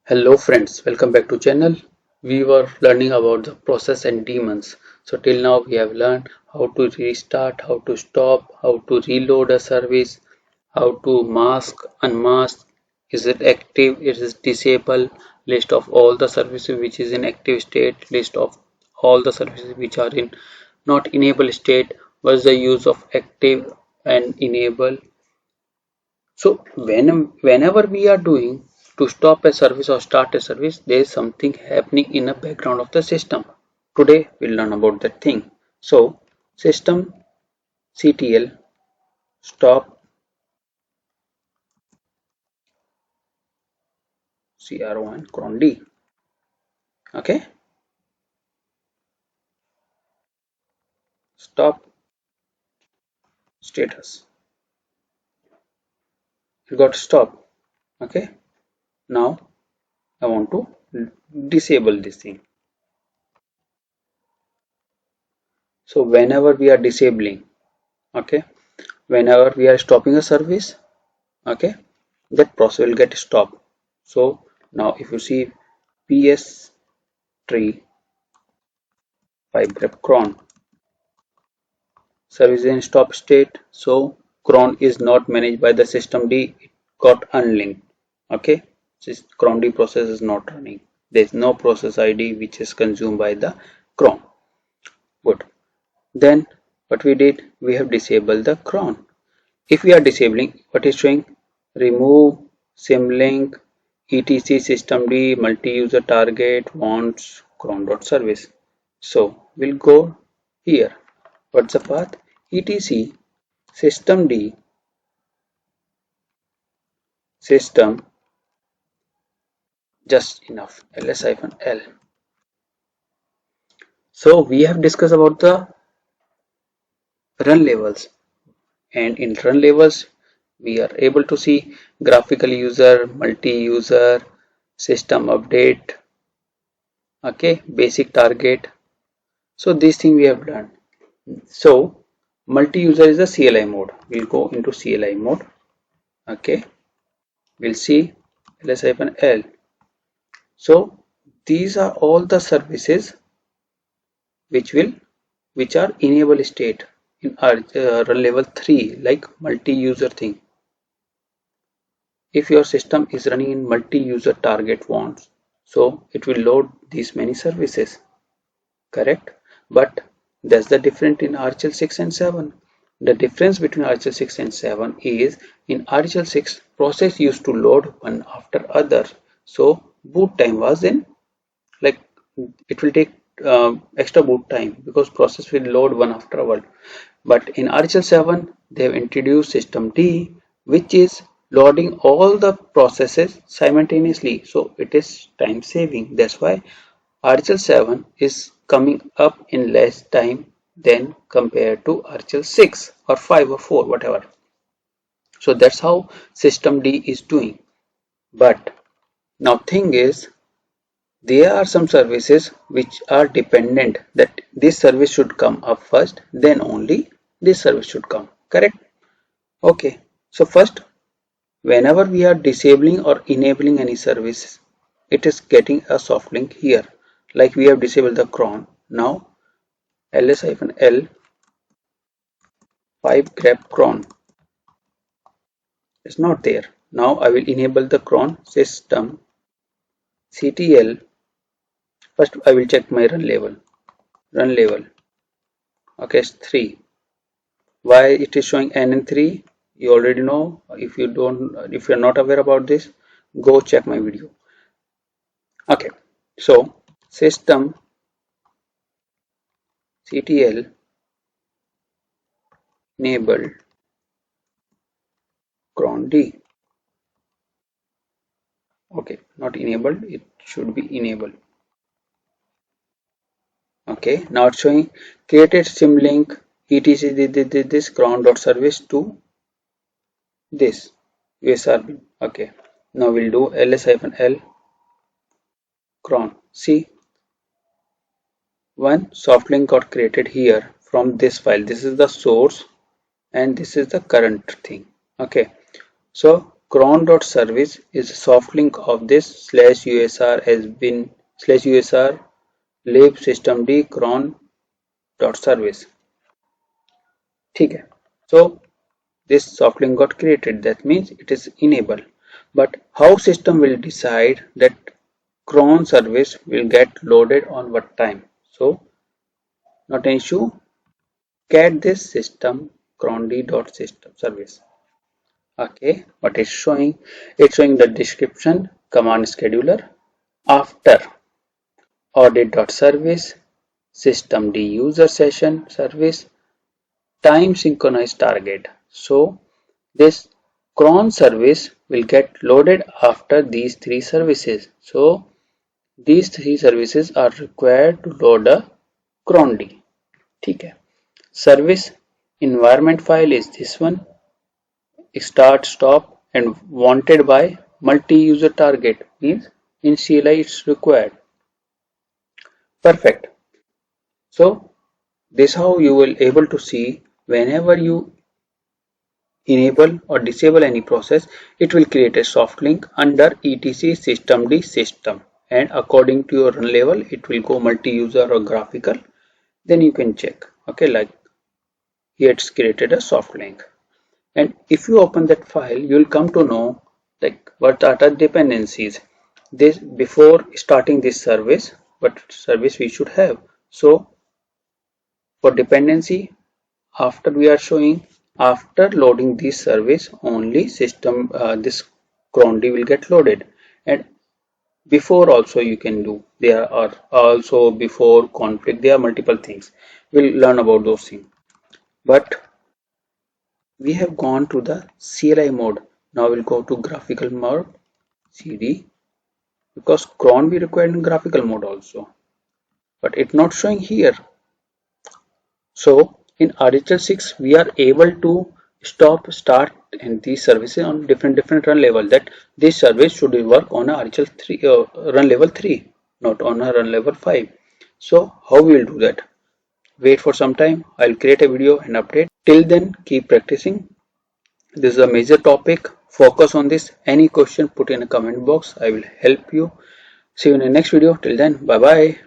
Hello friends, welcome back to channel. We were learning about the process and daemons. So till now we have learned how to restart, how to stop, how to reload a service, how to mask, unmask, is it active, is it disabled, list of all the services which is in active state, list of all the services which are in not enable state, what's the use of active and enable. So whenever we are doing to stop a service or start a service, there is something happening in the background of the system. Today we'll learn about that thing. So system CTL stop CRO1 cron D. Okay, stop status. It got stop. Okay, now I want to disable this thing. So whenever we are disabling, okay, whenever we are stopping a service, okay, that process will get stopped. So now if you see ps tree 5 grep cron service in stop state, so cron is not managed by the system D, it got unlinked. Okay, cron D process is not running, there is no process ID which is consumed by the cron. Good. Then what we did, we have disabled the cron. If we are disabling, what is showing? Remove symlink etc systemd multi-user target wants cron.service. So we'll go here. What's the path? etc systemd system just enough ls-l. So we have discussed about the run levels, and in run levels we are able to see graphical user, multi-user, system update, okay, basic target. So this thing we have done. So multi-user is the CLI mode. We'll go into CLI mode. Okay, we'll see ls-l. So these are all the services which are enable state in our run level 3, like multi-user thing. If your system is running in multi-user target wants, so it will load these many services, correct? But that's the difference in RHEL 6 and 7. The difference between RHEL 6 and 7 is in RHEL 6 process used to load one after other. So boot time was in, like, it will take extra boot time because process will load one after a while. But in RHEL 7 they have introduced system D, which is loading all the processes simultaneously. So it is time saving. That's why RHEL 7 is coming up in less time than compared to RHEL 6 or 5 or 4, whatever. So that's how system D is doing. But now thing is, there are some services which are dependent that this service should come up first, then only this service should come, correct? Okay, so first, whenever we are disabling or enabling any service, it is getting a soft link here, like we have disabled the cron. Now ls-l 5 grep cron is not there. Now I will enable the cron system ctl. First I will check my run level, okay, it's 3. Why it is showing n and 3, you already know. If you're not aware about this, go check my video. Okay, so system ctl enable cron d. Okay, not enabled, it should be enabled. Okay, now it's showing created symlink etc this cron dot service to this usr. Okay, now we'll do ls-l cron. See, one soft link got created here from this file. This is the source and this is the current thing. Okay, so cron.service is a soft link of this /usr has been /usr lib systemd cron.service. ठीक है. So this soft link got created. That means it is enabled. But how system will decide that cron service will get loaded on what time? So not an issue. Get this system crond.system service. Okay, what is showing? It's showing the description, command scheduler, after audit.service, systemd user session service, time synchronized target. So this cron service will get loaded after these three services. So these three services are required to load a cron d. ठीक है. Service environment file is this one, start stop and wanted by multi-user target means in CLI it's required. Perfect. So this how you will able to see whenever you enable or disable any process, it will create a soft link under etc systemd system, and according to your run level it will go multi-user or graphical. Then you can check. Okay, like here it's created a soft link. And if you open that file, you will come to know like what are the dependencies. This before starting this service, what service we should have. So for dependency, after we are showing after loading this service, only system this cron d will get loaded. And before also you can do. There are also before conflict. There are multiple things. We'll learn about those things. But we have gone to the CLI mode. Now we'll go to graphical mode, CD, because cron we required in graphical mode also, but it's not showing here. So in RHEL 6 we are able to stop, start and these services on different run level. That this service should work on a RHEL 3 run level 3, not on a run level 5. So how we will do that? Wait for some time. I'll create a video and update. Till then, keep practicing. This is a major topic. Focus on this. Any question, put in a comment box. I will help you. See you in the next video. Till then, bye bye.